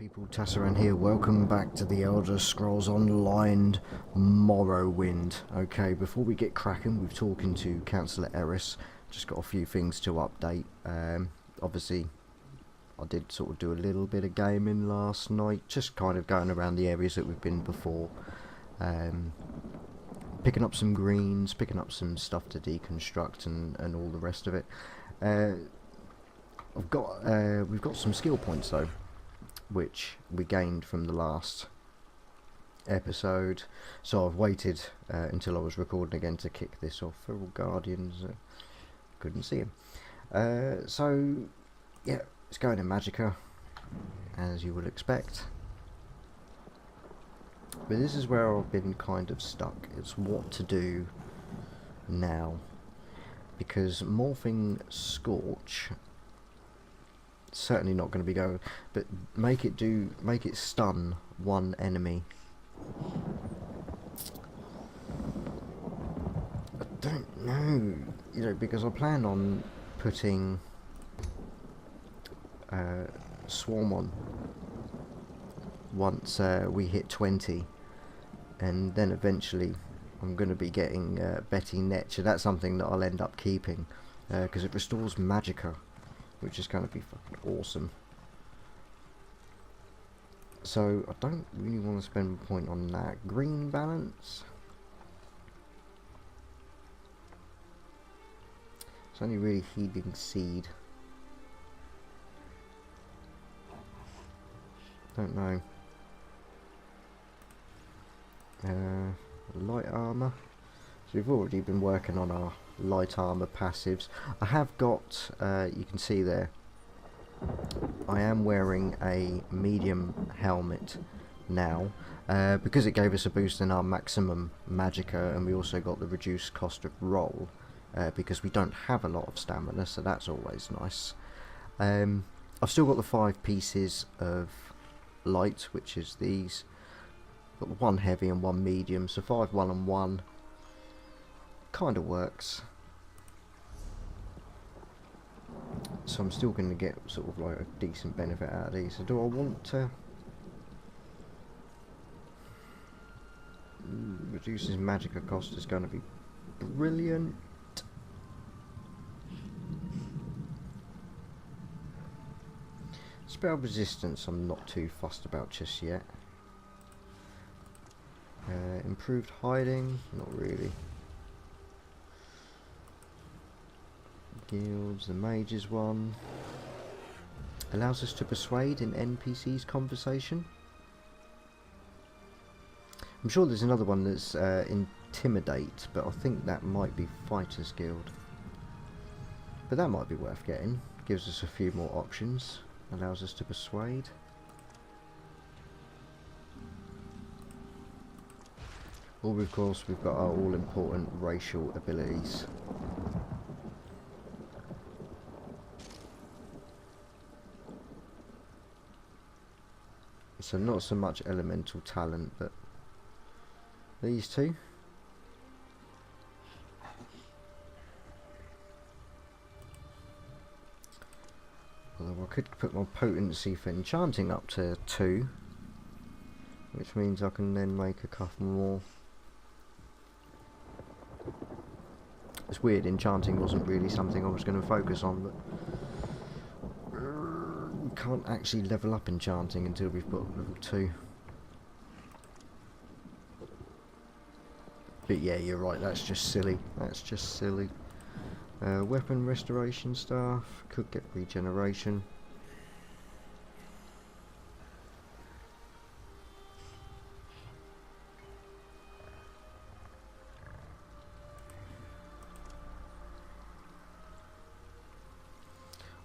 people, Tasaran here. Welcome back to the Elder Scrolls Online Morrowind. Okay, before we get cracking with talking to Councilor Eris, just got a few things to update. Obviously, I did sort of do a little bit of gaming last night, just kind of going around the areas that we've been before. Picking up some greens, picking up some stuff to deconstruct and all the rest of it. We've got some skill points though, which we gained from the last episode, so I've waited until I was recording again to kick this off. For all Guardians, couldn't see him. So yeah, it's going in Magicka, as you would expect. But this is where I've been kind of stuck. It's what to do now, because morphing Scorch, certainly not going to be going, but make it stun one enemy. I don't know, because I plan on putting Swarm on once we hit 20, and then eventually I'm going to be getting Betty Netch, and that's something that I'll end up keeping because it restores Magicka, which is going to be fucking awesome. So I don't really want to spend a point on that. Green balance, it's only really healing seed. Don't know. Light armor, so we've already been working on our light armor passives. I have got, you can see there, I am wearing a medium helmet now, because it gave us a boost in our maximum Magicka, and we also got the reduced cost of roll, because we don't have a lot of stamina, so that's always nice. I've still got the 5 pieces of light, which is these, but 1 heavy and 1 medium, so 5, 1 and 1 kind of works. So I'm still going to get sort of like a decent benefit out of these. So do I want to reduces Magicka cost is going to be brilliant. Spell resistance I'm not too fussed about just yet. Improved hiding, not really. Guilds, the mages one. Allows us to persuade in NPC's conversation. I'm sure there's another one that's intimidate, but I think that might be Fighters Guild. But that might be worth getting. Gives us a few more options. Allows us to persuade. Or of course we've got our all important racial abilities. So not so much elemental talent, but these two. Although I could put my potency for enchanting up to 2, which means I can then make a couple more. It's weird, enchanting wasn't really something I was going to focus on, but we can't actually level up enchanting until we've got level 2. But yeah, you're right, that's just silly. That's just silly. Weapon restoration staff, could get regeneration.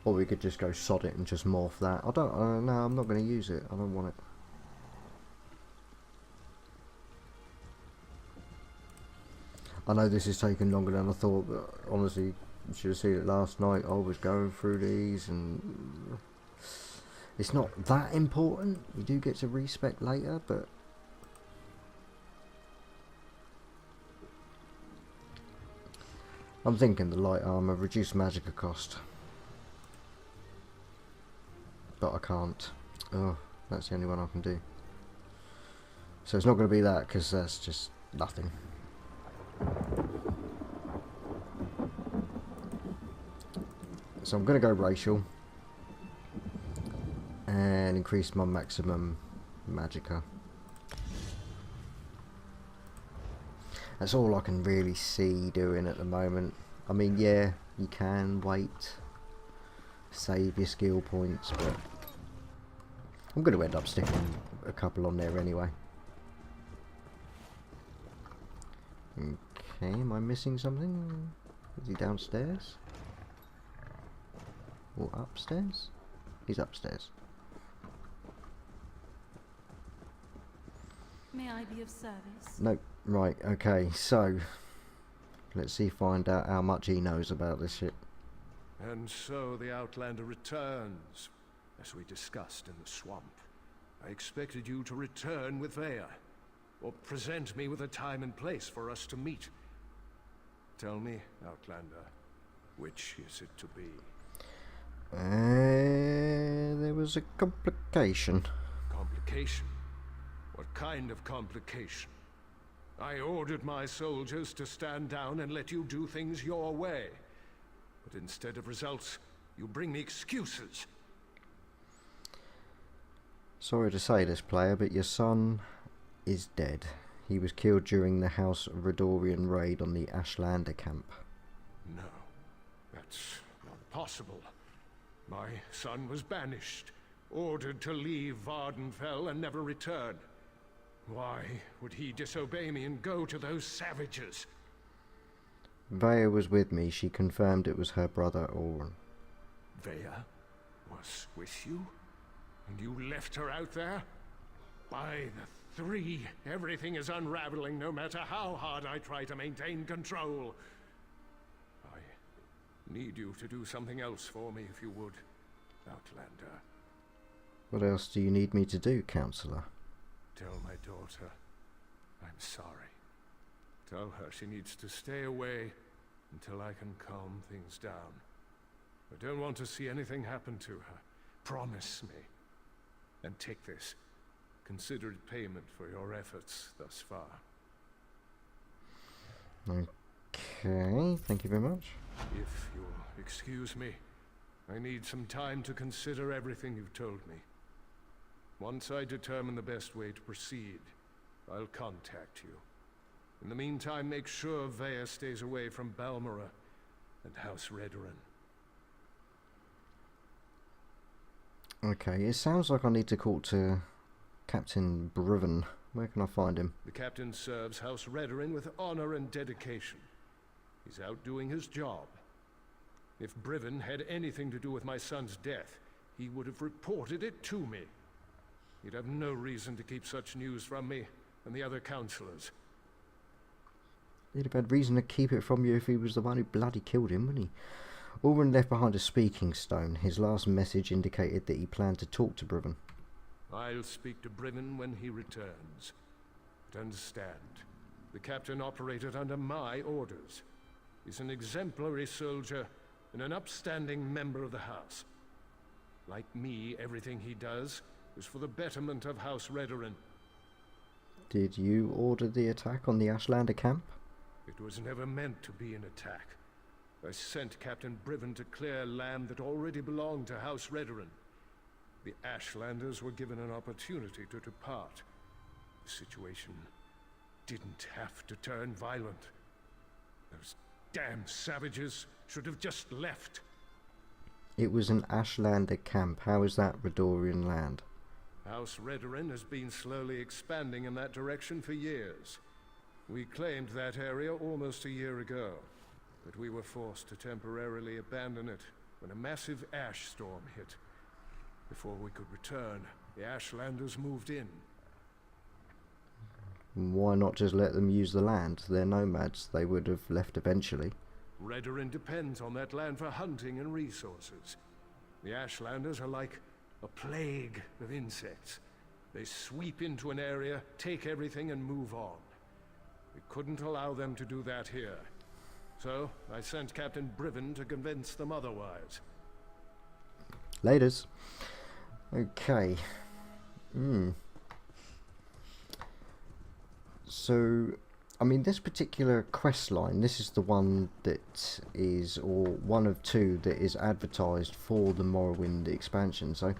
Or we could just go sod it and just morph that. I don't, no, I'm not going to use it. I don't want it. I know this is taking longer than I thought, but honestly, you should have seen it last night. I was going through these, and it's not that important. You do get to respec later, but I'm thinking the light armor, reduce Magicka cost. But I can't. Oh, That's the only one I can do. So it's not going to be that, because that's just nothing. So I'm going to go racial. And increase my maximum magicka. That's all I can really see doing at the moment. I mean, yeah, you can wait, save your skill points, but I'm going to end up sticking a couple on there anyway. Okay, am I missing something? Is he downstairs? Or upstairs? He's upstairs. May I be of service? Nope. Right, okay, so let's see, find out how much he knows about this shit. And so the Outlander returns, as we discussed in the swamp. I expected you to return with Vea, or present me with a time and place for us to meet. Tell me, Outlander, which is it to be? There was a complication. Complication? What kind of complication? I ordered my soldiers to stand down and let you do things your way. But instead of results, you bring me excuses. Sorry to say this, player, but your son is dead. He was killed during the House Redorian raid on the Ashlander camp. No, that's not possible. My son was banished, ordered to leave Vardenfell and never return. Why would he disobey me and go to those savages? Vea was with me. She confirmed it was her brother, Oren. Vea was with you? And you left her out there? By the three, everything is unraveling no matter how hard I try to maintain control. I need you to do something else for me, if you would, Outlander. What else do you need me to do, Councillor? Tell my daughter I'm sorry. Tell her she needs to stay away until I can calm things down. I don't want to see anything happen to her. Promise me. And take this. Consider it payment for your efforts thus far. Okay, thank you very much. If you'll excuse me, I need some time to consider everything you've told me. Once I determine the best way to proceed, I'll contact you. In the meantime, make sure Vea stays away from Balmora and House Redoran. Okay, it sounds like I need to talk to Captain Briven. Where can I find him? The captain serves House Redoran with honor and dedication. He's out doing his job. If Briven had anything to do with my son's death, he would have reported it to me. He'd have no reason to keep such news from me and the other councillors. He'd have had reason to keep it from you if he was the one who bloody killed him, wouldn't he? Oren left behind a speaking stone. His last message indicated that he planned to talk to Briven. I'll speak to Briven when he returns. But understand, the captain operated under my orders. He's an exemplary soldier and an upstanding member of the house. Like me, everything he does is for the betterment of House Redoran. Did you order the attack on the Ashlander camp? It was never meant to be an attack. I sent Captain Briven to clear land that already belonged to House Redoran. The Ashlanders were given an opportunity to depart. The situation didn't have to turn violent. Those damn savages should have just left. It was an Ashlander camp. How is that Redorian land? House Redoran has been slowly expanding in that direction for years. We claimed that area almost a year ago, but we were forced to temporarily abandon it when a massive ash storm hit. Before we could return, the Ashlanders moved in. Why not just let them use the land? They're nomads. They would have left eventually. Redoran depends on that land for hunting and resources. The Ashlanders are like a plague of insects. They sweep into an area, take everything, and move on. We couldn't allow them to do that here. So, I sent Captain Briven to convince them otherwise. Laters. Okay. Hmm. So, I mean, this particular quest line, this is the one that is, or one of two that is advertised for the Morrowind expansion, so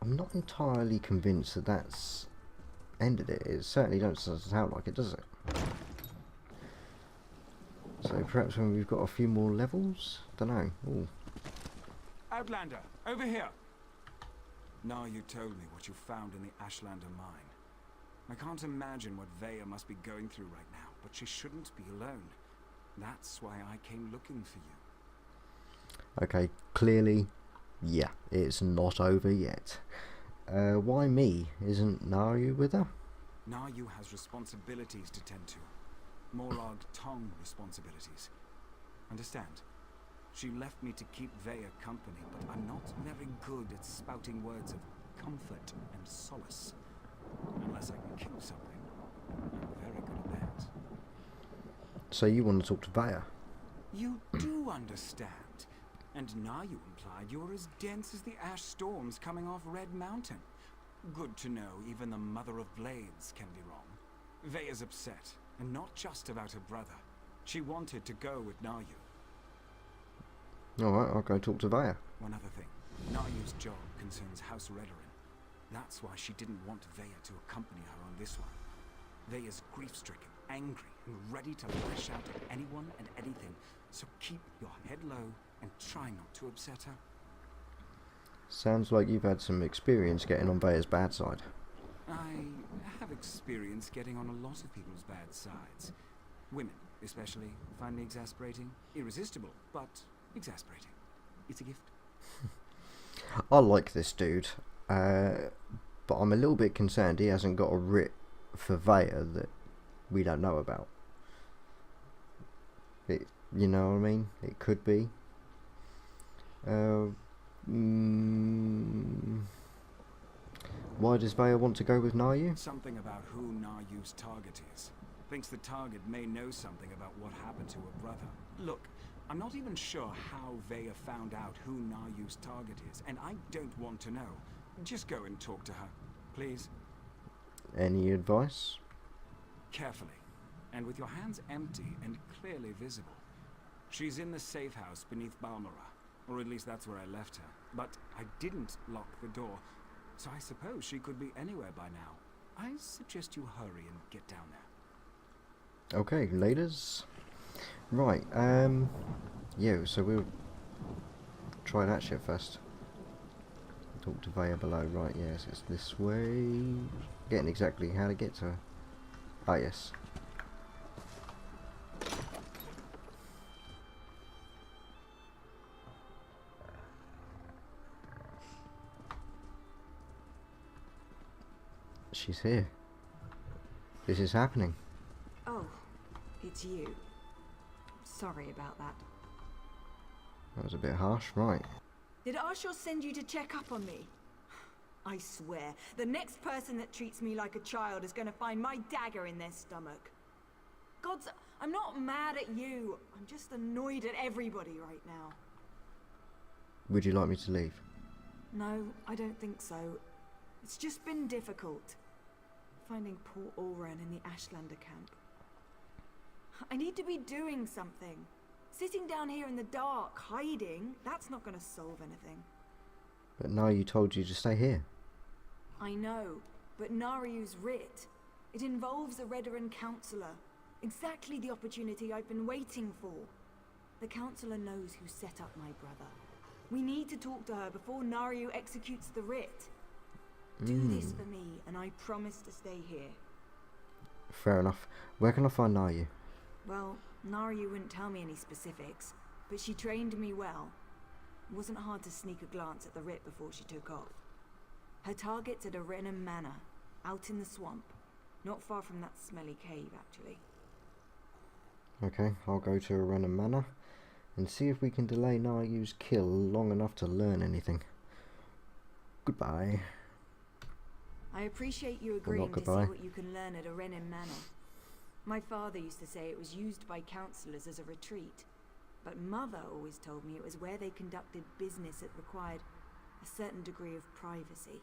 I'm not entirely convinced that that's ended it. It certainly don't sound like it, does it? So perhaps when we've got a few more levels? Don't know. Ooh. Outlander, over here! Naryu told me what you found in the Ashlander mine. I can't imagine what Veya must be going through right now, but she shouldn't be alone. That's why I came looking for you. Okay, clearly, yeah, it's not over yet. Why me? Isn't Naryu with her? Naryu has responsibilities to tend to. Morag Tong responsibilities. Understand? She left me to keep Veya company, but I'm not very good at spouting words of comfort and solace. Unless I can kill something. I'm very good at that. So you want to talk to Veya? You do understand. And now you implied you're as dense as the ash storms coming off Red Mountain. Good to know even the Mother of Blades can be wrong. Veya's upset, and not just about her brother. She wanted to go with Naryu. Alright, I'll go talk to Veya. One other thing. Naryu's job concerns House Redoran. That's why she didn't want Veya to accompany her on this one. Veya's grief-stricken, angry, and ready to lash out at anyone and anything. So keep your head low and try not to upset her. Sounds like you've had some experience getting on Veya's bad side. I have experience getting on a lot of people's bad sides. Women, especially, find me exasperating. Irresistible, but exasperating. It's a gift. I like this dude, but I'm a little bit concerned he hasn't got a writ for Veya that we don't know about. You know what I mean? It could be. Why does Veya want to go with Naryu? Something about who Naryu's target is. Thinks the target may know something about what happened to her brother. Look, I'm not even sure how Veya found out who Naryu's target is, and I don't want to know. Just go and talk to her, please. Any advice? Carefully, and with your hands empty and clearly visible. She's in the safe house beneath Balmora, or at least that's where I left her. But I didn't lock the door, so I suppose she could be anywhere by now. I suggest you hurry and get down there. Okay, laters. Right, yeah, so we'll try that shit first. Talk to Veya below, right, yes, it's this way. Getting exactly how to get to her. Ah, yes. She's here. This is happening. Oh, it's you. Sorry about that. That was a bit harsh, right. Did Arshel send you to check up on me? I swear, the next person that treats me like a child is going to find my dagger in their stomach. Gods, I'm not mad at you. I'm just annoyed at everybody right now. Would you like me to leave? No, I don't think so. It's just been difficult. Finding poor Ulran in the Ashlander camp. I need to be doing something. Sitting down here in the dark, hiding, that's not going to solve anything. But Naryu told you to stay here. I know, but Naryu's writ. It involves a Redoran Councilor. Exactly the opportunity I've been waiting for. The Councilor knows who set up my brother. We need to talk to her before Naryu executes the writ. Do this for me, and I promise to stay here. Fair enough. Where can I find Naryu? Well, Naryu wouldn't tell me any specifics, but she trained me well. It wasn't hard to sneak a glance at the writ before she took off. Her target's at Arenim Manor, out in the swamp. Not far from that smelly cave, actually. Okay, I'll go to Arenim Manor and see if we can delay Naryu's kill long enough to learn anything. Goodbye. I appreciate you agreeing to see goodbye. what you can learn at Arenim Manor. My father used to say it was used by councillors as a retreat, but Mother always told me it was where they conducted business that required a certain degree of privacy.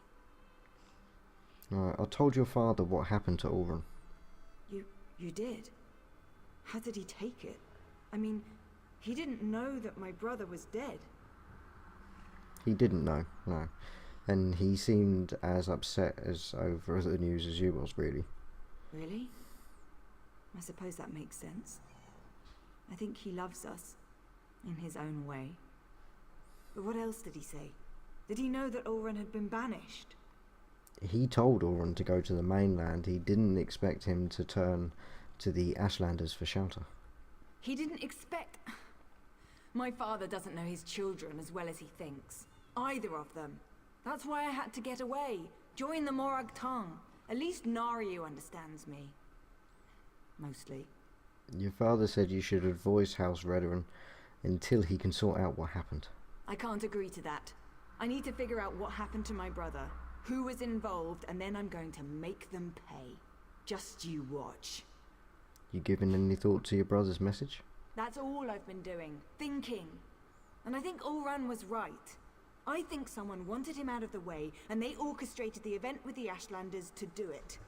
Right, I told your father what happened to Auron. You did? How did he take it? I mean, he didn't know that my brother was dead. He didn't know, no. And he seemed as upset over the news as you was, really. Really? I suppose that makes sense. I think he loves us, in his own way. But what else did he say? Did he know that Auron had been banished? He told Auron to go to the mainland. He didn't expect him to turn to the Ashlanders for shelter. He didn't expect... My father doesn't know his children as well as he thinks. Either of them. That's why I had to get away. Join the Morag tongue. At least Naryu understands me. Mostly. Your father said you should avoid House Redoran until he can sort out what happened. I can't agree to that. I need to figure out what happened to my brother, who was involved, and then I'm going to make them pay. Just you watch. You given any thought to your brother's message? That's all I've been doing. Thinking. And I think Auron was right. I think someone wanted him out of the way, and they orchestrated the event with the Ashlanders to do it.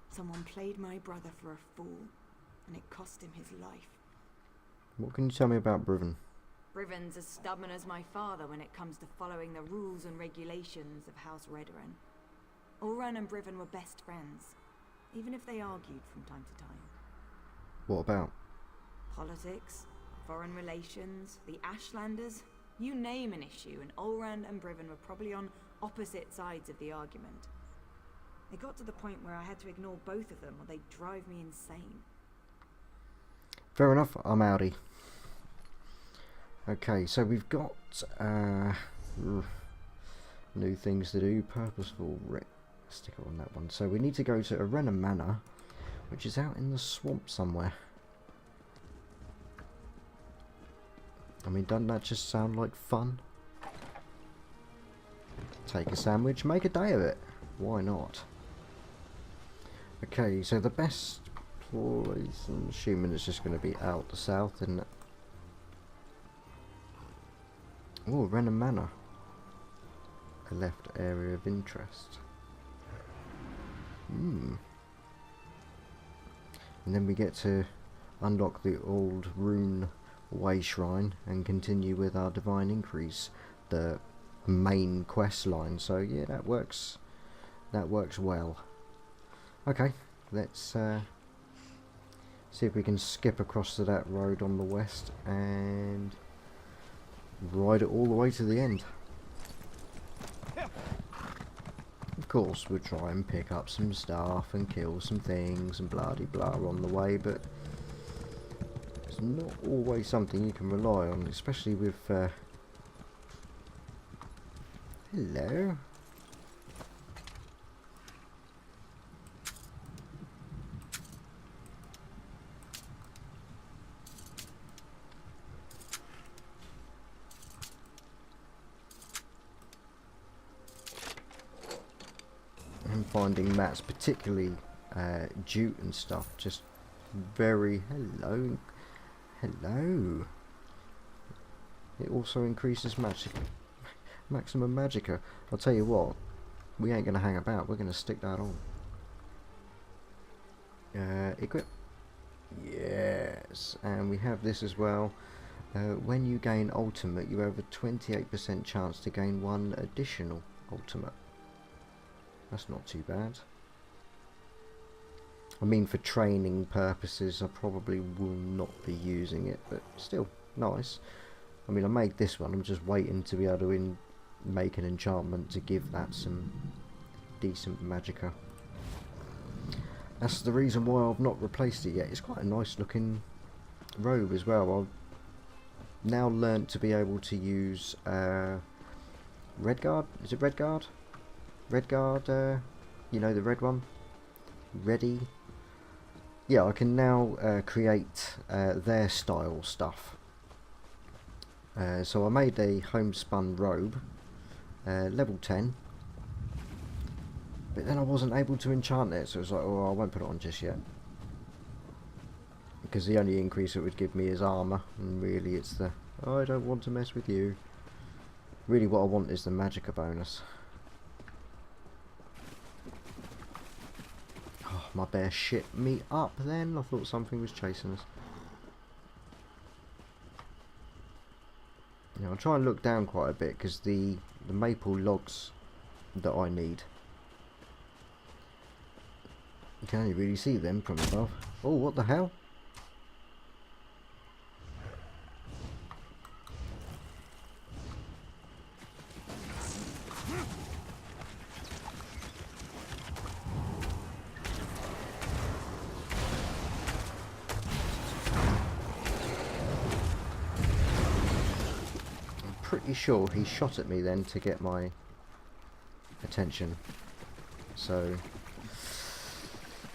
Someone played my brother for a fool, and it cost him his life. What can you tell me about Brivin? Briven's as stubborn as my father when it comes to following the rules and regulations of House Redoran. Auron and Brivin were best friends, even if they argued from time to time. What about? Politics, foreign relations, the Ashlanders, you name an issue, and Auron and Brivin were probably on opposite sides of the argument. It got to the point where I had to ignore both of them or they'd drive me insane. Fair enough, I'm outie. Okay, so we've got new things to do. Purposeful Writ. Stick it on that one. So we need to go to Arenim Manor, which is out in the swamp somewhere. I mean, doesn't that just sound like fun? Take a sandwich, make a day of it. Why not? Okay, so the best place, I'm assuming it's just going to be out the south, isn't it? Oh, Arenim Manor. A left area of interest. And then we get to unlock the old rune way shrine and continue with our divine increase, the main quest line. So yeah, that works well. Okay, let's see if we can skip across to that road on the west and ride it all the way to the end. Of course, we'll try and pick up some stuff and kill some things and blah de blah on the way, but it's not always something you can rely on, especially with hello. I'm finding Matt's particularly jute and stuff just very hello. It also increases maximum magicka. I'll tell you what, we ain't gonna hang about, we're gonna stick that on. Equip. Yes, and we have this as well. When you gain ultimate, you have a 28% chance to gain one additional ultimate. That's not too bad. I mean, for training purposes, I probably will not be using it, but still, nice. I mean, I made this one, I'm just waiting to be able to make an enchantment to give that some decent magicka. That's the reason why I've not replaced it yet. It's quite a nice looking robe as well. I've now learnt to be able to use Redguard. Is it Redguard? Redguard, you know, the red one. Ready. Yeah, I can now create their style stuff. So I made a homespun robe, level 10. But then I wasn't able to enchant it, so it was like, oh, I won't put it on just yet. Because the only increase it would give me is armour, and really it's the, oh, I don't want to mess with you. Really what I want is the magicka bonus. my bear shit me up then. I thought something was chasing us. Now I'll try and look down quite a bit because the maple logs that I need, you can only really see them from above. Oh, what the hell? Pretty sure he shot at me then to get my attention. So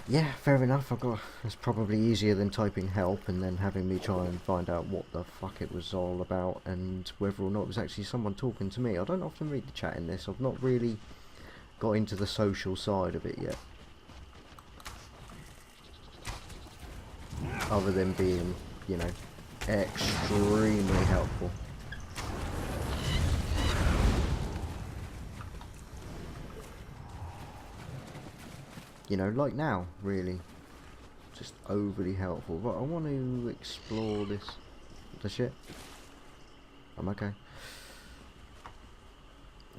yeah, fair enough. It's probably easier than typing help and then having me try and find out what the fuck it was all about and whether or not it was actually someone talking to me. I don't often read the chat in this. I've not really got into the social side of it yet, other than being, you know, extremely helpful. You know, like now, really. Just overly helpful. But I want to explore this. The shit. I'm okay.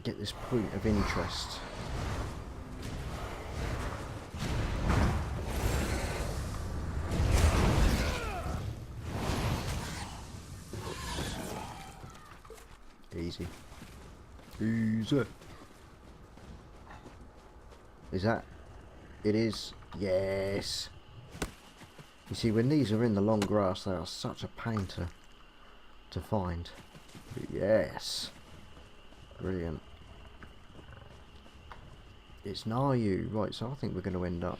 Get this point of interest. Easy. Easy. Is that... It is. Yes. You see, when these are in the long grass, they are such a pain to find. But yes. Brilliant. It's Naryu. Right, so I think we're going to end up...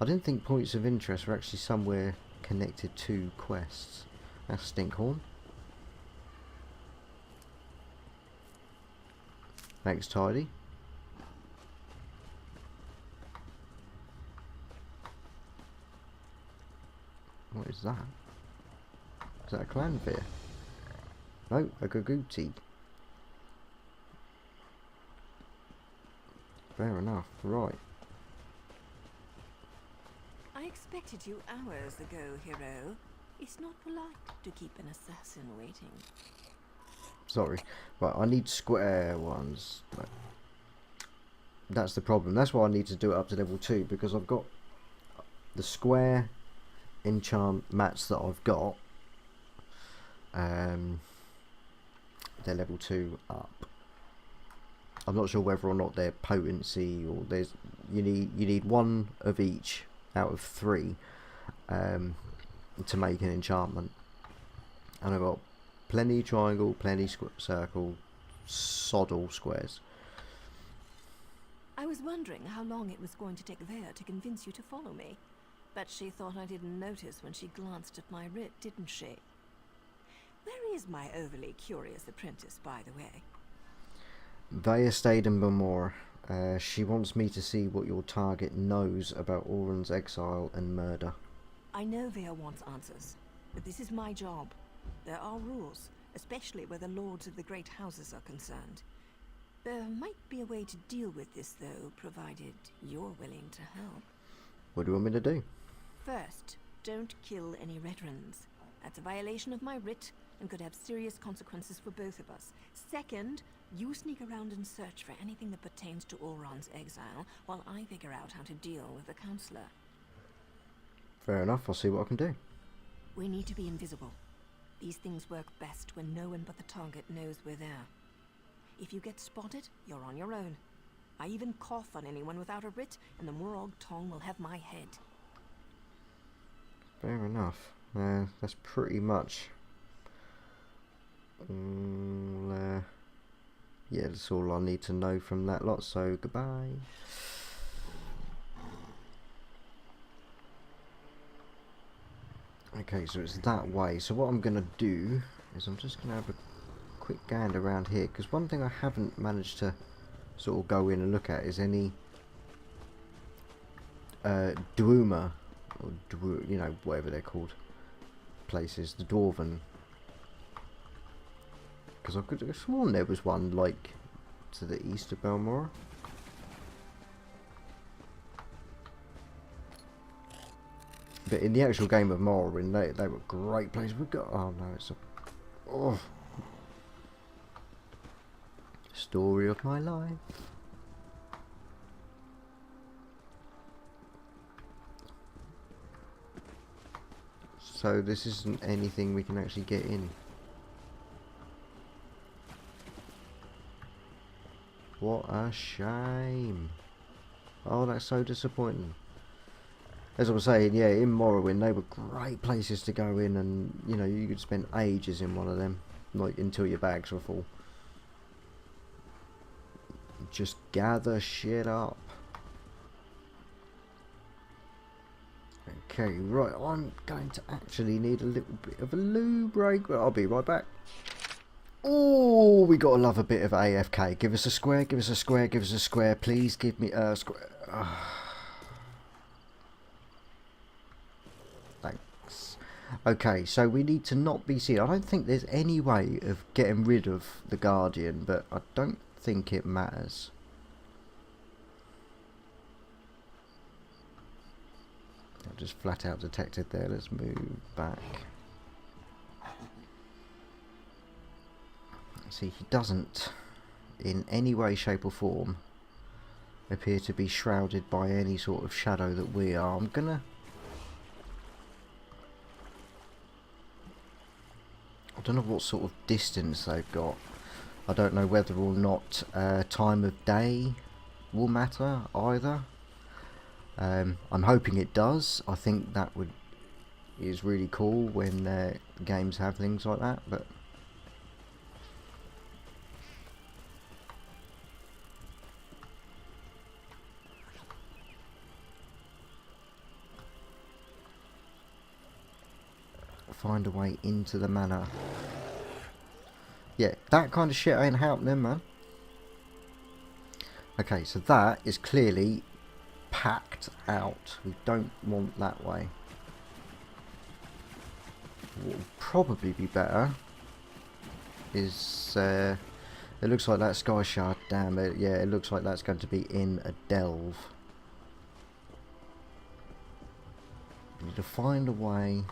I didn't think points of interest were actually somewhere connected to quests. That's Stinkhorn. Thanks, Tidy. What is that? Is that a clanfear? No, a Gaguti. Fair enough, right. I expected you hours ago, hero. It's not polite to keep an assassin waiting. Sorry. Right, I need square ones. Right. That's the problem. That's why I need to do it up to level 2, because I've got the square enchant mats that I've got. They're level 2 up. I'm not sure whether or not they're potency or there's you need one of each out of 3 to make an enchantment. And I've got plenty triangle, plenty circle, sod all squares. I was wondering how long it was going to take Vea to convince you to follow me. But she thought I didn't notice when she glanced at my writ, didn't she? Where is my overly curious apprentice, by the way? Vea stayed in Balmora. She wants me to see what your target knows about Oren's exile and murder. I know Vea wants answers, but this is my job. There are rules, especially where the lords of the great houses are concerned. There might be a way to deal with this, though, provided you're willing to help. What do you want me to do? First, don't kill any veterans. That's a violation of my writ and could have serious consequences for both of us. Second, you sneak around and search for anything that pertains to Oron's exile, while I figure out how to deal with the Councilor. Fair enough, I'll see what I can do. We need to be invisible. These things work best when no one but the target knows we're there. If you get spotted, you're on your own. I even cough on anyone without a writ, and the Morrog tongue will have my head. Fair enough. That's pretty much... yeah, that's all I need to know from that lot, so goodbye. Okay, so it's that way. So what I'm going to do is I'm just going to have a quick gander around here, because one thing I haven't managed to sort of go in and look at is any Dwemer, or you know, whatever they're called, places, the Dwarven. Because I could have sworn there was one like to the east of Balmora. But in the actual game of Morrowind, they were great places. We've got... Oh no, it's a... Oh. Story of my life. So this isn't anything we can actually get in. What a shame. Oh, that's so disappointing. As I was saying, yeah, in Morrowind they were great places to go in, and you know, you could spend ages in one of them, like until your bags were full. Just gather shit up. Okay, right, I'm going to actually need a little bit of a loo break, but I'll be right back. Oh, we gotta love a bit of AFK. Give us a square, give us a square, give us a square. Please give me a square. Thanks. Okay, so we need to not be seen. I don't think there's any way of getting rid of the Guardian, but I don't think it matters. I've just flat out detected there. Let's move back. See, he doesn't in any way, shape or form appear to be shrouded by any sort of shadow that we are. I'm gonna... I don't know what sort of distance they've got. I don't know whether or not time of day will matter either. I'm hoping it does. I think that is really cool when games have things like that, but find a way into the manor. Yeah, that kind of shit ain't happening, man. Okay, so that is clearly packed out. We don't want that way. What would probably be better is it looks like that sky shard. Damn it! Yeah, it looks like that's going to be in a delve. We need to find a way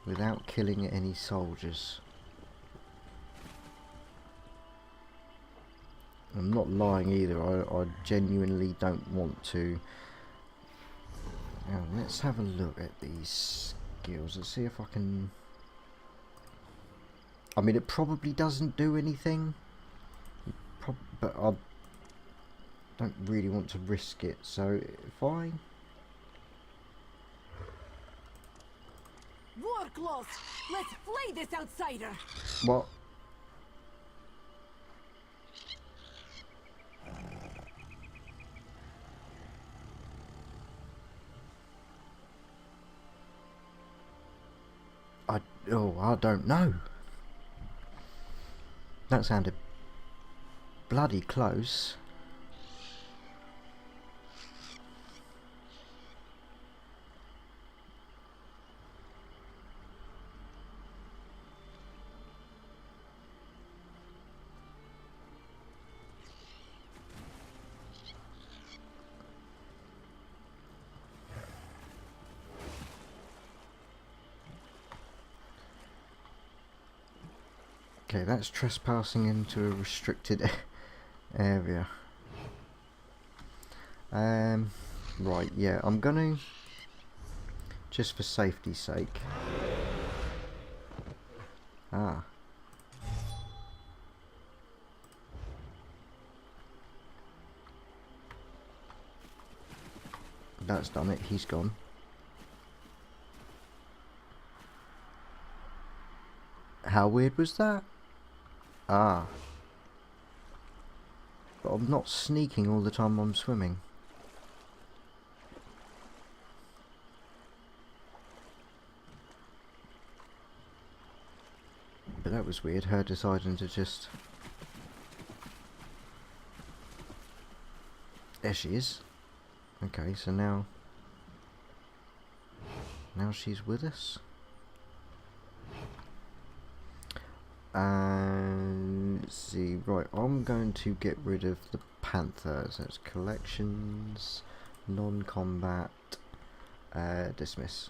without killing any soldiers. I'm not lying either, I genuinely don't want to. Now, let's have a look at these skills. Let's see if I can... I mean, it probably doesn't do anything, but I don't really want to risk it. So if I... War close! Let's flay this outsider! What? I don't know. That sounded bloody close. Okay, that's trespassing into a restricted area. Right, yeah, I'm gonna, just for safety's sake. Ah. That's done it, he's gone. How weird was that? Ah. But I'm not sneaking all the time I'm swimming. But that was weird, her deciding to just... There she is. Okay, so now she's with us. And let's see, right, I'm going to get rid of the Panthers. That's collections, Non-combat. Dismiss.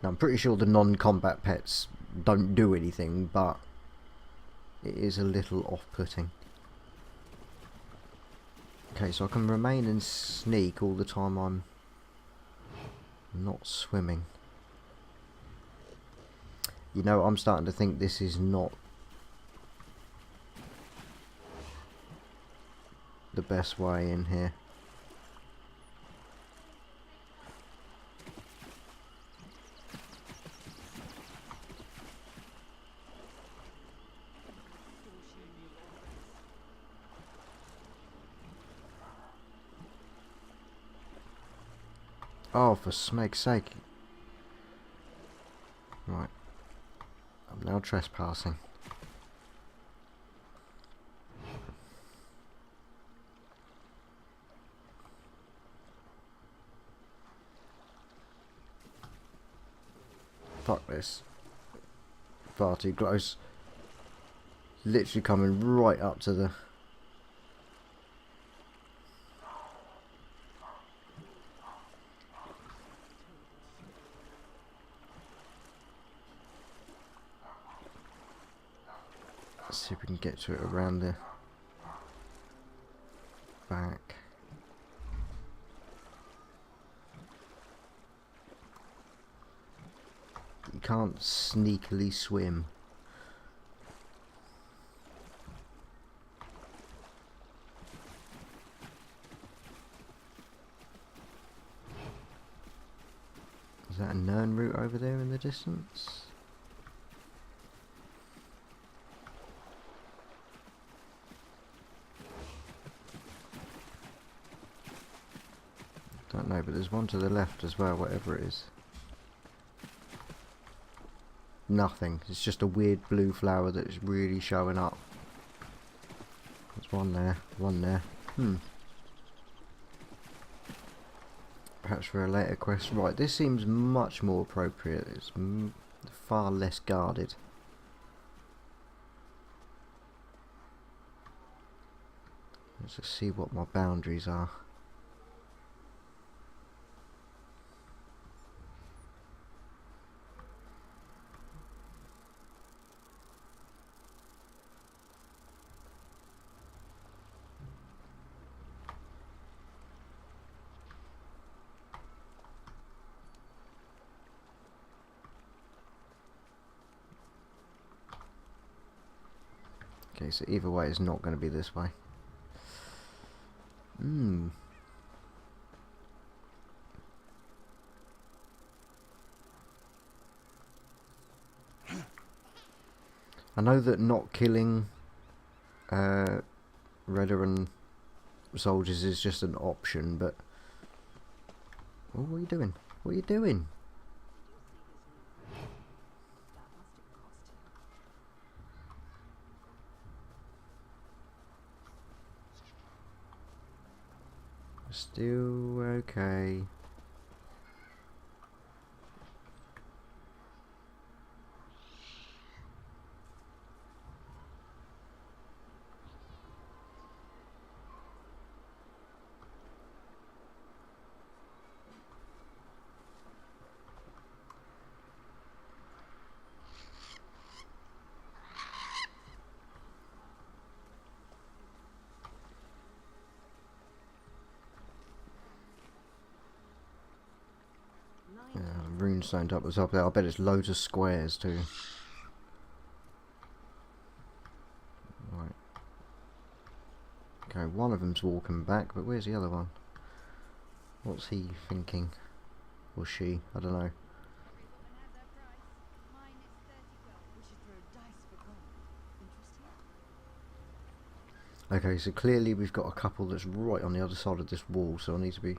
Now I'm pretty sure the non-combat pets don't do anything, but it is a little off-putting. Okay, so I can remain and sneak all the time I'm not swimming. You know, I'm starting to think this is not the best way in here. Oh, for snake's sake. Right. I'm now trespassing. Fuck this. Far too close. Literally coming right up to the... Let's see if we can get to it around the back. You can't sneakily swim. Is that a Nern route over there in the distance? Don't know, but there's one to the left as well, whatever it is. Nothing. It's just a weird blue flower that's really showing up. There's one there, one there. Perhaps for a later quest. Right, this seems much more appropriate. It's far less guarded. Let's just see what my boundaries are. Okay, so either way it's not going to be this way. I know that not killing Redoran soldiers is just an option, but... Oh, what are you doing? What are you doing? Still okay. Rune signed up as up there. I bet it's loads of squares too. Right. Okay, one of them's walking back, but where's the other one? What's he thinking? Or she? I don't know. Okay, so clearly we've got a couple that's right on the other side of this wall, so I need to be...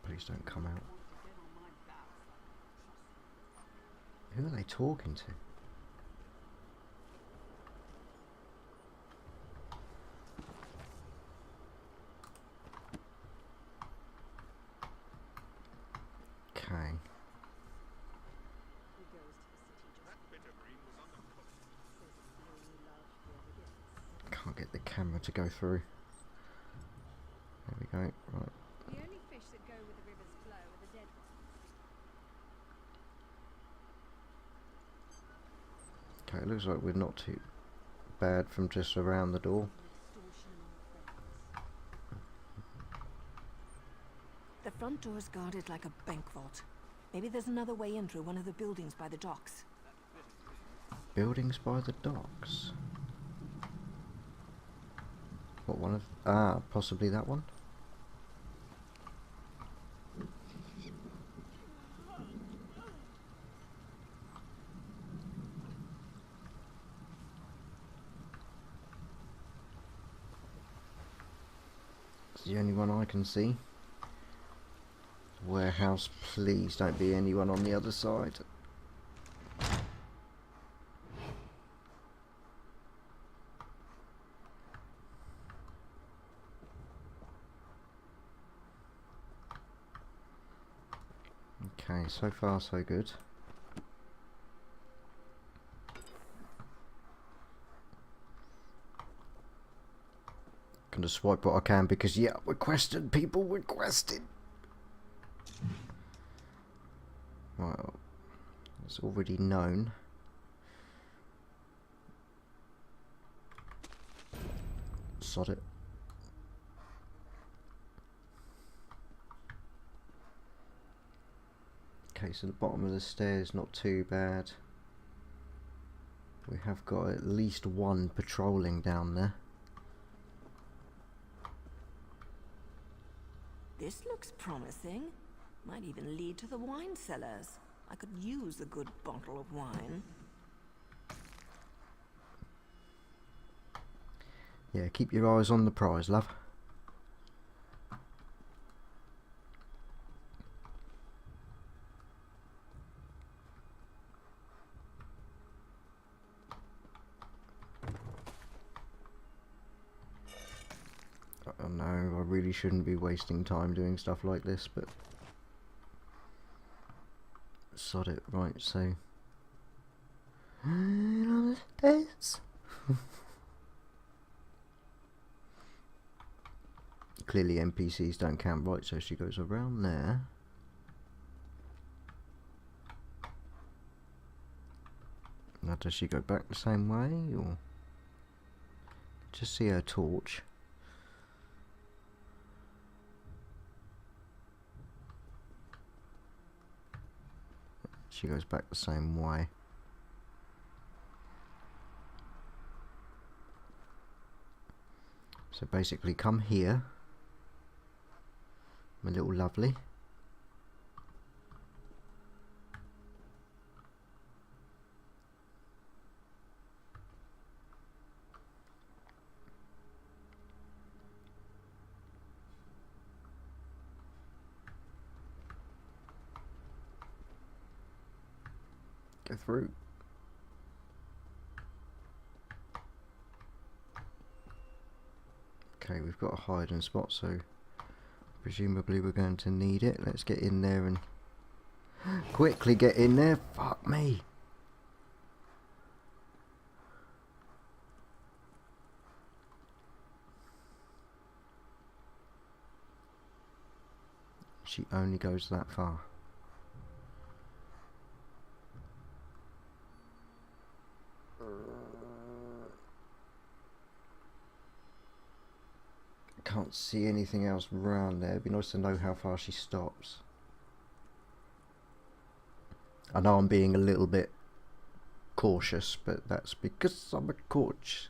Please don't come out. Who are they talking to? Okay. get the camera to go through. There we go. Right. The only fish that go with the river's flow are the dead ones. Okay, it looks like we're not too bad from just around the door. The front door is guarded like a bank vault. Maybe there's another way in through one of the buildings by the docks. Buildings by the docks. What one of... Ah, possibly that one? It's the only one I can see. Warehouse, please don't be anyone on the other side. Okay, so far so good. Gonna swipe what I can because yeah, requested, people requested. Well, it's already known. Sod it. Okay, so the bottom of the stairs not too bad. We have got at least one patrolling down there. This looks promising. Might even lead to the wine cellars. I could use a good bottle of wine. Yeah, keep your eyes on the prize, love. I know, I really shouldn't be wasting time doing stuff like this, but sod it. Right, so on the stairs. Clearly NPCs don't count. Right, so she goes around there. Now does she go back the same way, or just see her torch? She goes back the same way. So basically come here, my little lovely. Go through. Okay, we've got a hiding spot, so presumably we're going to need it. Let's get in there and quickly get in there. Fuck me. She only goes that far. Can't see anything else around there. It'd be nice to know how far she stops. I know I'm being a little bit cautious, but that's because I'm a cautious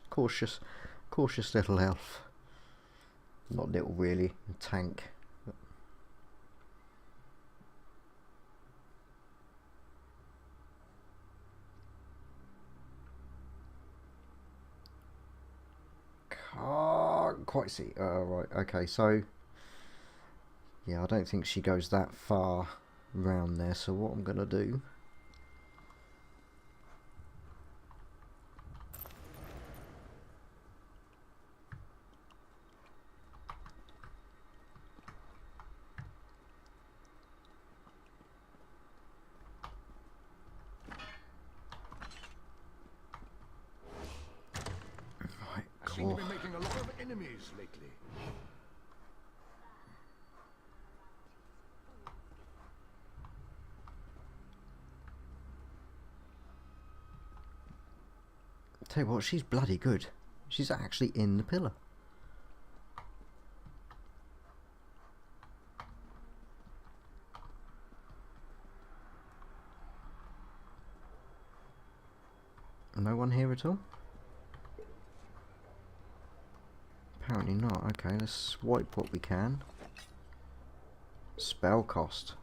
little elf. Not little really, a tank. Can't quite see. Right, okay, so yeah, I don't think she goes that far round there, so what I'm gonna do, I seem to be making a enemies lately? Tell you what, she's bloody good. She's actually in the pillar. No one here at all? Apparently not. Okay, let's swipe what we can. Spell cost.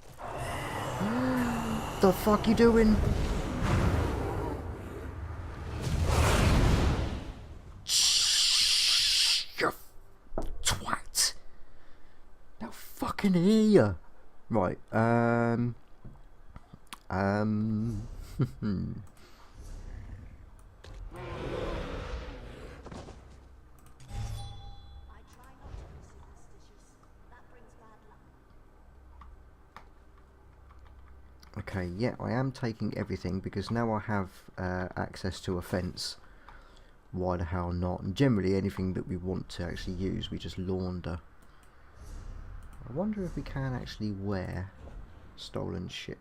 The fuck you doing? Shh, you twat. Now fucking hear ya. Right, okay, yeah, I am taking everything because now I have access to a fence. Why the hell not? And generally anything that we want to actually use, we just launder. I wonder if we can actually wear stolen shit.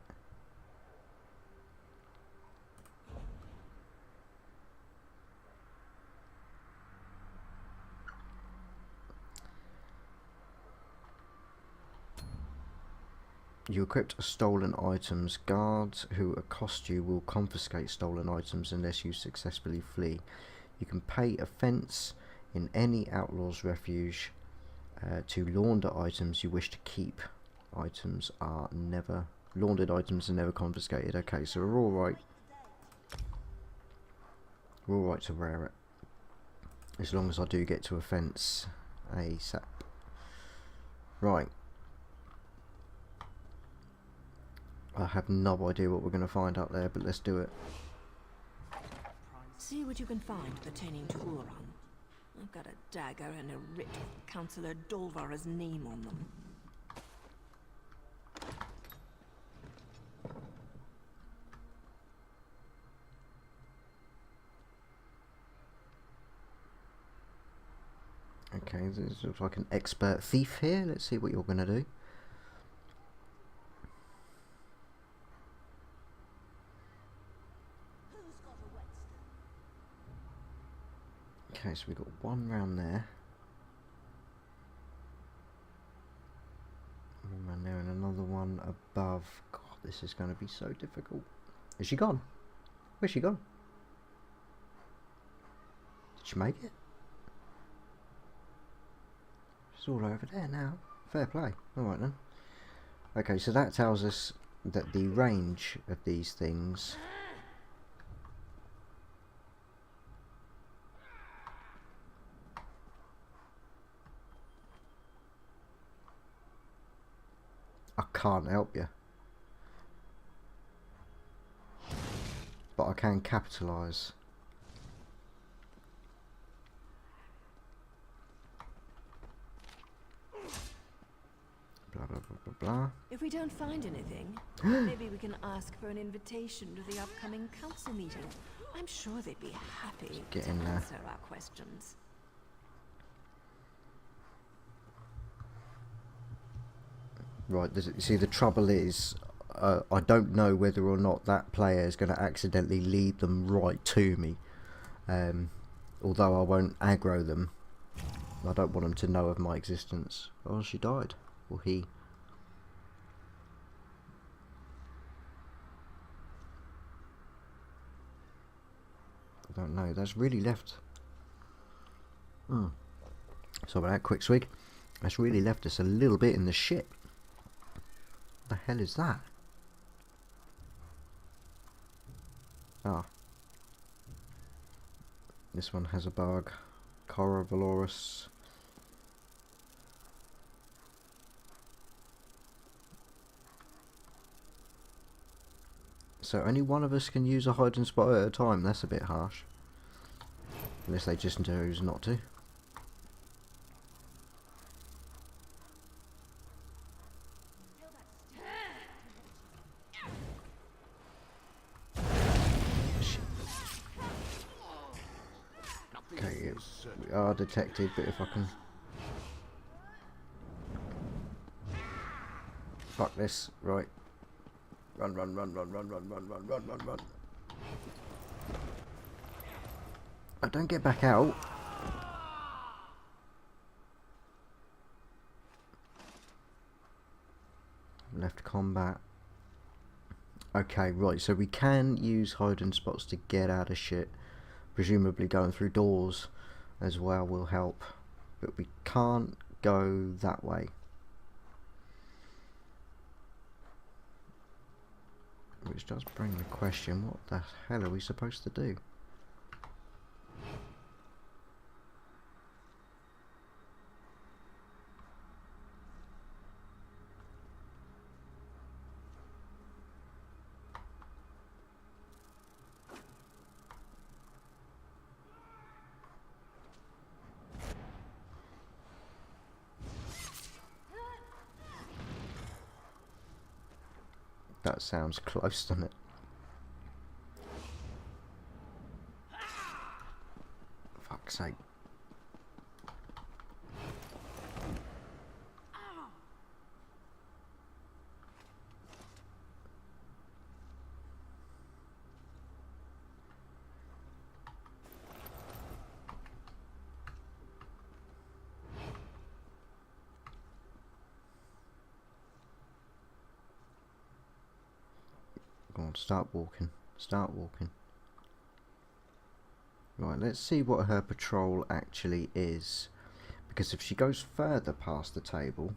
You equipped stolen items. Guards who accost you will confiscate stolen items unless you successfully flee. You can pay a fence in any outlaw's refuge to launder items you wish to keep. Items are never laundered. Items are never confiscated. Okay, so we're all right. We're all right to wear it, as long as I do get to a fence ASAP. Right. I have no idea what we're going to find out there, but let's do it. See what you can find pertaining to Uran. I've got a dagger and a writ with Councilor Dolvara's name on them. Okay, this looks like an expert thief here. Let's see what you're going to do. Okay, so we've got one round there. One round there and another one above. God, this is going to be so difficult. Is she gone? Where's she gone? Did she make it? She's all over there now. Fair play. Alright then. Okay, so that tells us that the range of these things I can't help you, but I can capitalise. Blah blah blah blah blah. If we don't find anything, maybe we can ask for an invitation to the upcoming council meeting. I'm sure they'd be happy Get to in there. answer our questions. Right, see, the trouble is, I don't know whether or not that player is going to accidentally lead them right to me. Although I won't aggro them, I don't want them to know of my existence. Oh, she died. Or he. I don't know. That's really left. So about that quick swig. That's really left us a little bit in the shit. What the hell is that? Ah. This one has a bug. Cora Valorous. So only one of us can use a hiding spot at a time. That's a bit harsh. Unless they just choose not to. are detected, but if I can... Fuck this, right. Run, run, run, run, run, run, run, run, run, run, run. Oh, don't get back out. Left combat. Okay, right, so we can use hiding spots to get out of shit. Presumably going through doors as well will help. But we can't go that way. Which does bring the question, what the hell are we supposed to do? That sounds close, doesn't it? Fuck's sake. Go on, start walking. Start walking. Right, let's see what her patrol actually is. Because if she goes further past the table,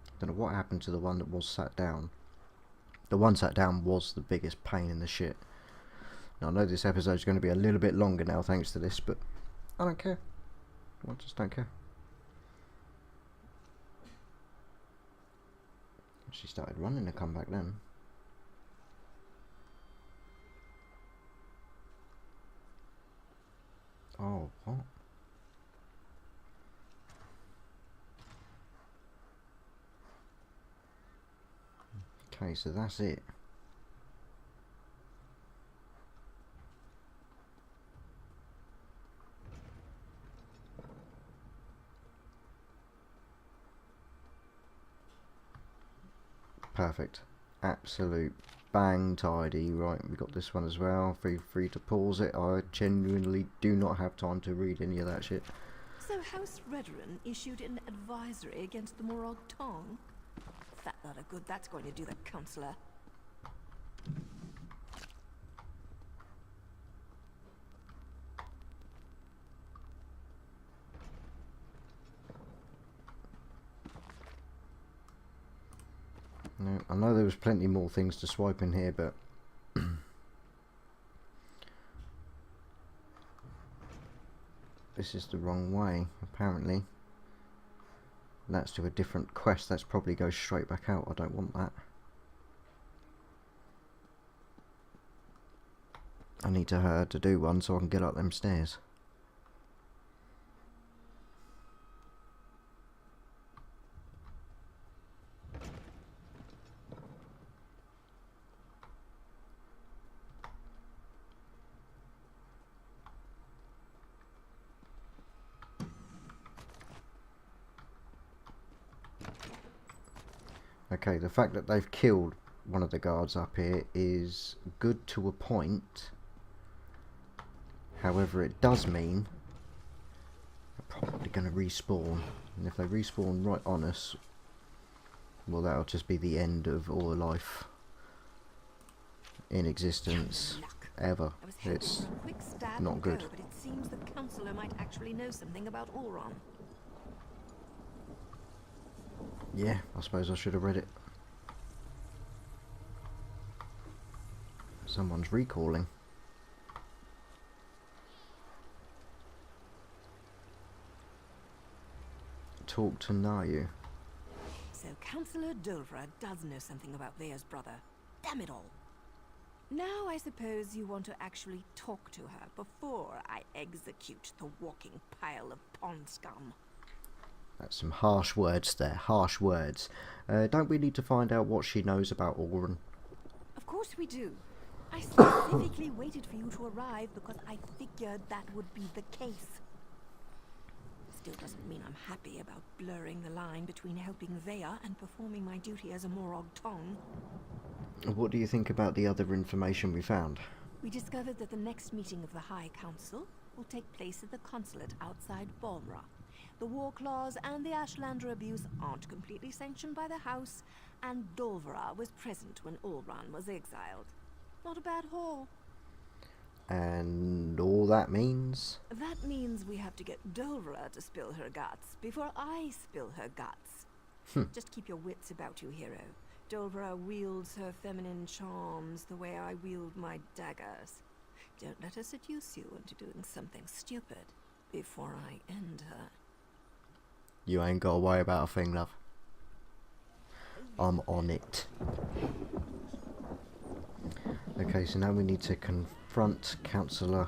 I don't know what happened to the one that was sat down. The one sat down was the biggest pain in the shit. Now, I know this episode is going to be a little bit longer now thanks to this, but I don't care. I just don't care. She started running to come back then. Oh, what? Okay, so that's it. Perfect. Absolute bang tidy. Right, we got this one as well. Feel free to pause it. I genuinely do not have time to read any of that shit. So House Redoran issued an advisory against the Morrowing Tong? That lot of good that's going to do the Councilor. No, I know there was plenty more things to swipe in here, but this is the wrong way, apparently. That's to a different quest. That's probably goes straight back out. I don't want that. I need to do one so I can get up them stairs. Okay, the fact that they've killed one of the guards up here is good to a point. However, it does mean they're probably going to respawn. And if they respawn right on us, well, that'll just be the end of all life in existence ever. It's not good. But it seems the Councilor might actually know something about Auron. Yeah, I suppose I should have read it. Someone's recalling. Talk to Naryu. So Councilor Dolvara does know something about Vea's brother. Damn it all. Now I suppose you want to actually talk to her before I execute the walking pile of pond scum. That's some harsh words there, harsh words. Don't we need to find out what she knows about Auron? Of course we do. I specifically waited for you to arrive because I figured that would be the case. Still doesn't mean I'm happy about blurring the line between helping Vea and performing my duty as a Morrog Tong. What do you think about the other information we found? We discovered that the next meeting of the High Council will take place at the consulate outside Balmra. The war clause and the Ashlander abuse aren't completely sanctioned by the House, and Dolvara was present when Ulran was exiled. Not a bad haul. And all that means? That means we have to get Dolvara to spill her guts before I spill her guts. Just keep your wits about you, hero. Dolvara wields her feminine charms the way I wield my daggers. Don't let her seduce you into doing something stupid before I end her. You ain't got to worry about a thing, love. I'm on it. Okay, so now we need to confront Councilor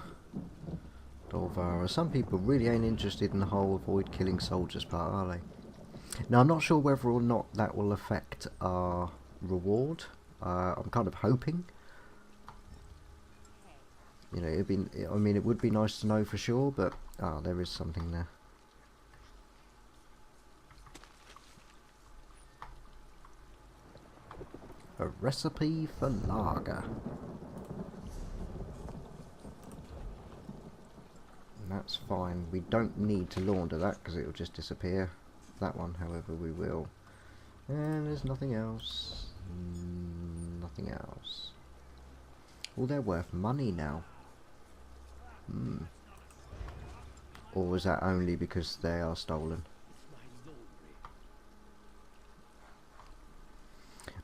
Dolvara. Some people really ain't interested in the whole avoid killing soldiers part, are they? Now, I'm not sure whether or not that will affect our reward. I'm kind of hoping. You know, it would be nice to know for sure, but there is something there. A recipe for lager. That's fine. We don't need to launder that because it will just disappear. That one, however, we will. And there's nothing else. Nothing else. Well, they're worth money now. Or was that only because they are stolen?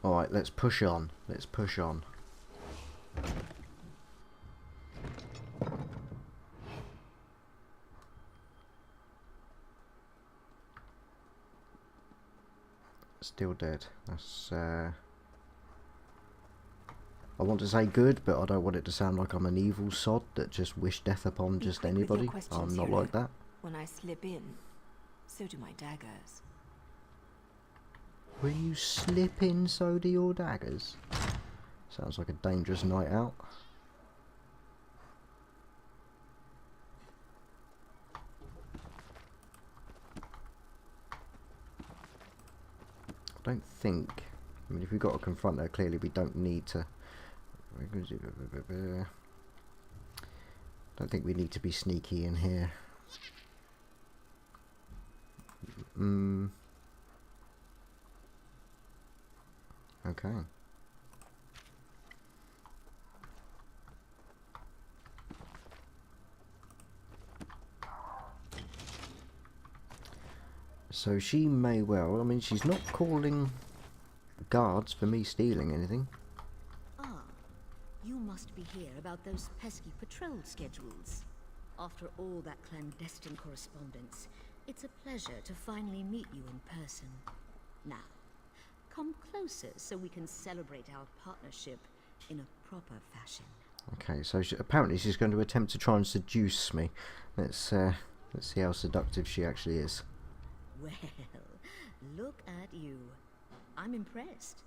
Alright, let's push on. Let's push on. Still dead. That's I want to say good, but I don't want it to sound like I'm an evil sod that just wish death upon just anybody. I'm not like that. When I slip in, so do my daggers. When you slip in, so do your daggers. Sounds like a dangerous night out. I don't think... I mean, if we've got to confront her, clearly we don't need to... Don't think we need to be sneaky in here. Okay. So she may well, I mean, she's not calling guards for me stealing anything. Ah, you must be here about those pesky patrol schedules. After all that clandestine correspondence, it's a pleasure to finally meet you in person. Now, come closer so we can celebrate our partnership in a proper fashion. Okay, so apparently she's going to attempt to try and seduce me. Let's see how seductive she actually is. Well, look at you. I'm impressed.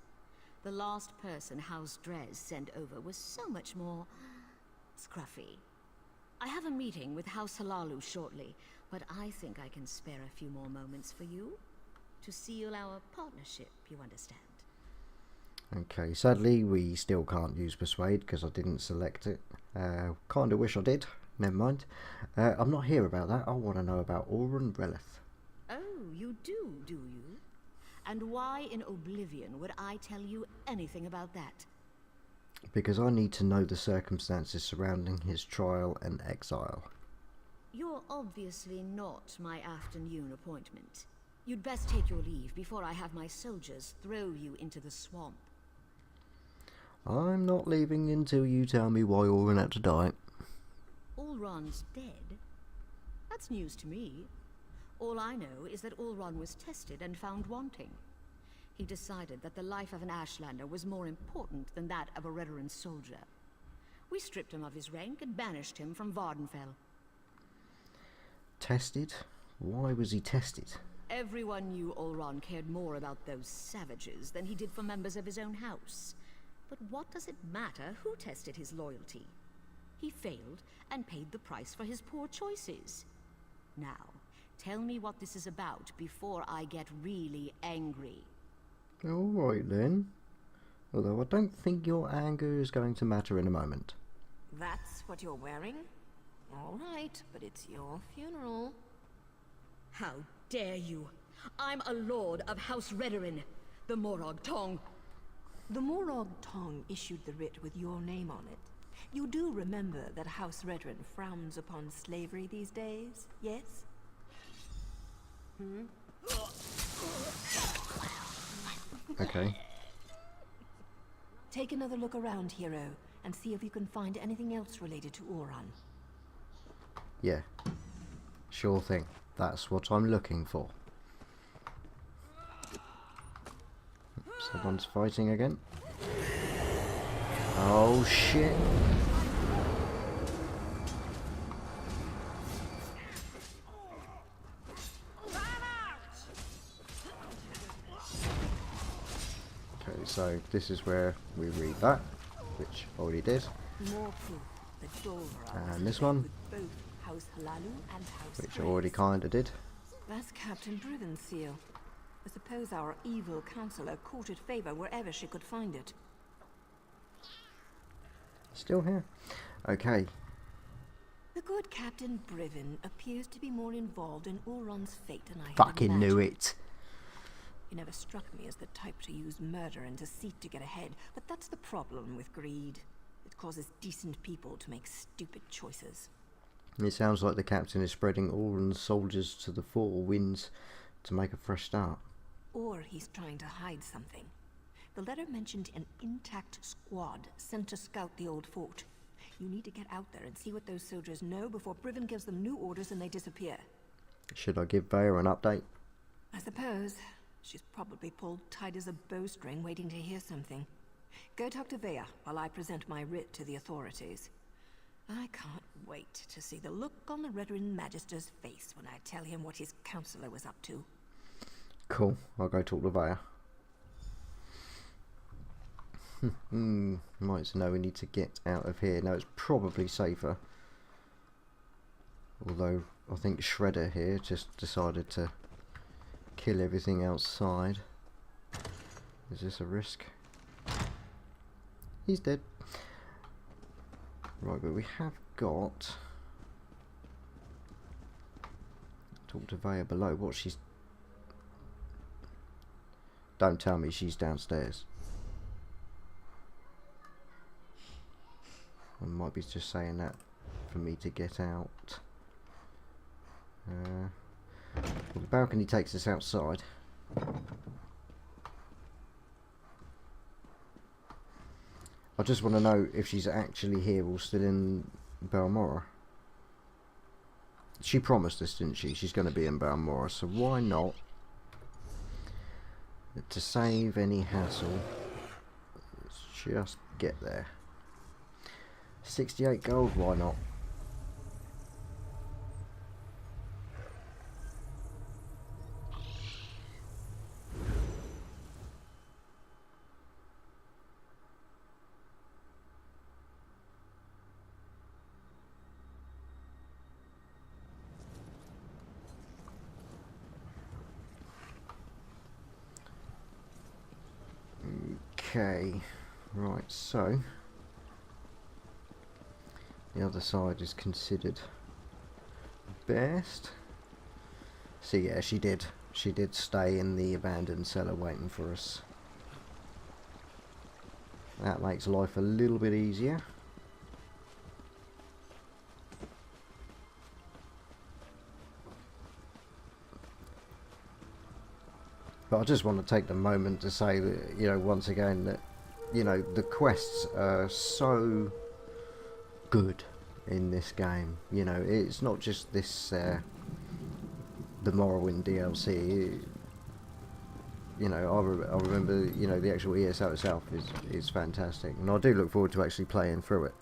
The last person House Drez sent over was so much more scruffy. I have a meeting with House Halalu shortly, but I think I can spare a few more moments for you to seal our partnership, you understand. Okay, sadly we still can't use Persuade because I didn't select it. Kinda wish I did. Never mind. I'm not here about that. I want to know about Auron Relith. Oh, you do you? And why in Oblivion would I tell you anything about that? Because I need to know the circumstances surrounding his trial and exile. You're obviously not my afternoon appointment. You'd best take your leave before I have my soldiers throw you into the swamp. I'm not leaving until you tell me why Auron had to die. Ulron's dead? That's news to me. All I know is that Ulron was tested and found wanting. He decided that the life of an Ashlander was more important than that of a Redoran soldier. We stripped him of his rank and banished him from Vardenfell. Tested? Why was he tested? Everyone knew Ulron cared more about those savages than he did for members of his own house. But what does it matter who tested his loyalty? He failed and paid the price for his poor choices. Now, Tell me what this is about before I get really angry. Alright then. Although I don't think your anger is going to matter in a moment. That's what you're wearing? All right, but it's your funeral. How dare you! I'm a lord of House Redorin, the Morrowing Tong. The Morrowing Tong issued the writ with your name on it. You do remember that House Redorin frowns upon slavery these days, yes? Okay. Take another look around, hero, and see if you can find anything else related to Oran. Yeah. Sure thing. That's what I'm looking for. Someone's fighting again. Oh shit. Okay, so this is where we read that, which already did. More proof that Dolvara And this one, with both House Halalu and House which Grace. already kinda did. That's Captain Briven's seal. I suppose our evil counselor courted favor wherever she could find it. Still here. Okay. The good Captain Briven appears to be more involved in Oron's fate than I had Fucking knew imagined. it. He never struck me as the type to use murder and deceit to get ahead, but that's the problem with greed. It causes decent people to make stupid choices. It sounds like the captain is spreading Oren's soldiers to the four winds to make a fresh start. Or he's trying to hide something. The letter mentioned an intact squad sent to scout the old fort. You need to get out there and see what those soldiers know before Briven gives them new orders and they disappear. Should I give Vaya an update? I suppose. She's probably pulled tight as a bowstring waiting to hear something. Go talk to Vaya while I present my writ to the authorities. I can't wait to see the look on the Redorin Magister's face when I tell him what his counselor was up to. Cool, I'll go talk to Vaya. Might know we need to get out of here. Now it's probably safer. Although I think Shredder here just decided to kill everything outside. Is this a risk? He's dead. Right, but we have got... Talk to Vaya below. What she's... Don't tell me she's downstairs. I might be just saying that for me to get out. Well, the balcony takes us outside. I just want to know if she's actually here or still in Balmorra. She promised us, didn't she? She's going to be in Balmorra, so why not? To save any hassle, let's just get there. 68 gold, why not? Okay, right, so the other side is considered best. So yeah, she did stay in the abandoned cellar waiting for us. That makes life a little bit easier. But I just want to take the moment to say that, you know, once again, that, you know, the quests are so good in this game. You know, it's not just this, the Morrowind DLC. You know, I remember, you know, the actual ESO itself is fantastic. And I do look forward to actually playing through it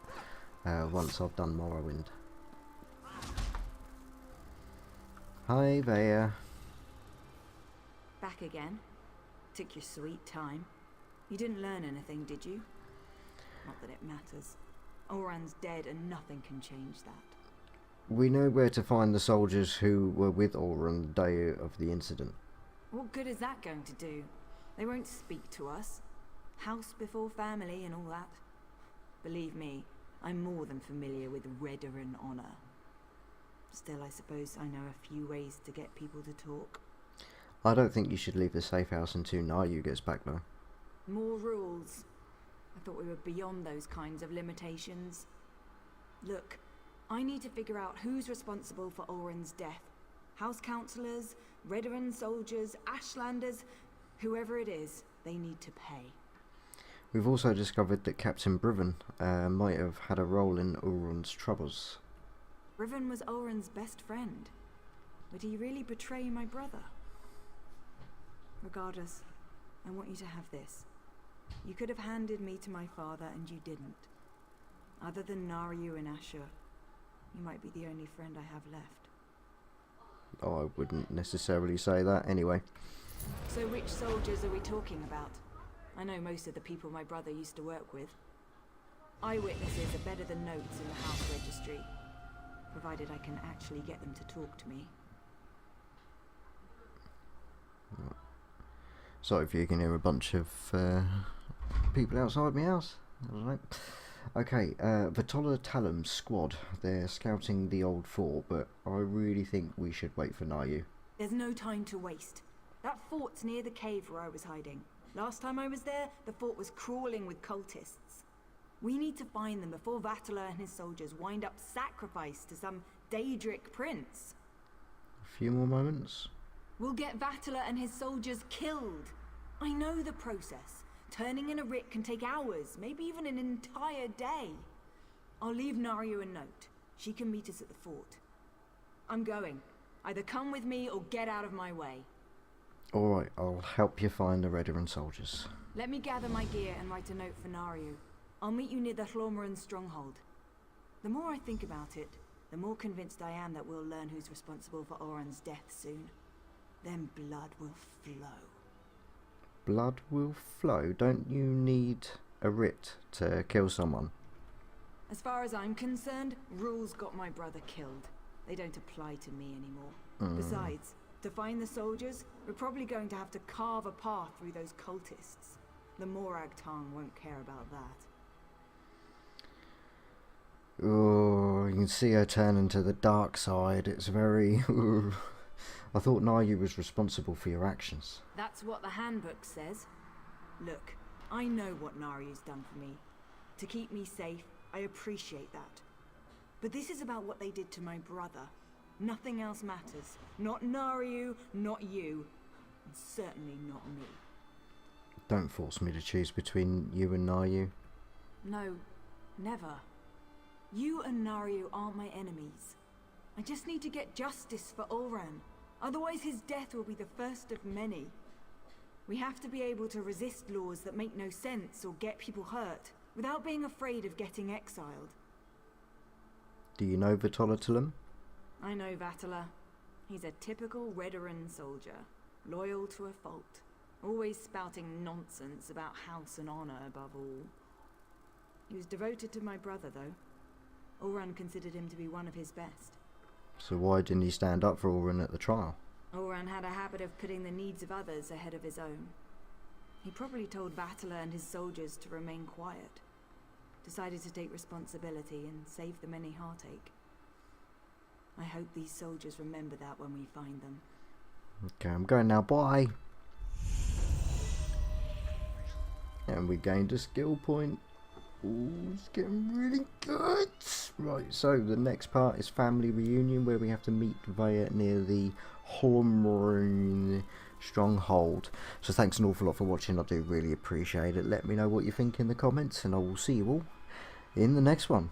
once I've done Morrowind. Hi there. Back again? Took your sweet time. You didn't learn anything, did you? Not that it matters. Oran's dead and nothing can change that. We know where to find the soldiers who were with Aura on the day of the incident. What good is that going to do? They won't speak to us. House before family and all that. Believe me, I'm more than familiar with Redoran honor. Still, I suppose I know a few ways to get people to talk. I don't think you should leave the safe house until Naryu gets back though. More rules. I thought we were beyond those kinds of limitations. Look, I need to figure out who's responsible for Oren's death. House councillors, Redoran soldiers, Ashlanders, whoever it is, they need to pay. We've also discovered that Captain Brivin might have had a role in Oren's troubles. Brivin was Oren's best friend. Would he really betray my brother? Regardless, I want you to have this. You could have handed me to my father and you didn't. Other than Naryu and Ashur, you might be the only friend I have left. Oh, I wouldn't necessarily say that anyway. So which soldiers are we talking about? I know most of the people my brother used to work with. Eyewitnesses are better than notes in the house registry, provided I can actually get them to talk to me. Sorry if you can hear a bunch of people outside my house. I don't know. Okay, Vitola Talum's squad. They're scouting the old fort, but I really think we should wait for Naryu. There's no time to waste. That fort's near the cave where I was hiding. Last time I was there, the fort was crawling with cultists. We need to find them before Vatala and his soldiers wind up sacrificed to some Daedric prince. A few more moments. We'll get Vatala and his soldiers killed. I know the process. Turning in a writ can take hours, maybe even an entire day. I'll leave Naryu a note. She can meet us at the fort. I'm going. Either come with me or get out of my way. Alright, I'll help you find the Redoran soldiers. Let me gather my gear and write a note for Naryu. I'll meet you near the Hlormoran stronghold. The more I think about it, the more convinced I am that we'll learn who's responsible for Oren's death soon. Then blood will flow. Blood will flow? Don't you need a writ to kill someone? As far as I'm concerned, rules got my brother killed. They don't apply to me anymore. Besides, to find the soldiers, we're probably going to have to carve a path through those cultists. The Morag tongue won't care about that. Oh, you can see her turning to the dark side. It's very... I thought Naryu was responsible for your actions. That's what the handbook says. Look, I know what Naryu's done for me. To keep me safe, I appreciate that. But this is about what they did to my brother. Nothing else matters. Not Naryu, not you, and certainly not me. Don't force me to choose between you and Naryu. No, never. You and Naryu aren't my enemies. I just need to get justice for Ulran. Otherwise his death will be the first of many. We have to be able to resist laws that make no sense or get people hurt, without being afraid of getting exiled. Do you know Vitola Talum? I know Vatala. He's a typical Redoran soldier, loyal to a fault, always spouting nonsense about house and honor above all. He was devoted to my brother, though. Ulran considered him to be one of his best. So why didn't he stand up for Ulran at the trial? Ulran had a habit of putting the needs of others ahead of his own. He probably told Vatala and his soldiers to remain quiet. Decided to take responsibility and save them any heartache. I hope these soldiers remember that when we find them. Okay, I'm going now. Bye. And we gained a skill point. Ooh, it's getting really good. Right, so the next part is family reunion, where we have to meet via near the Hlormoran stronghold. So thanks an awful lot for watching. I do really appreciate it. Let me know what you think in the comments, and I will see you all in the next one.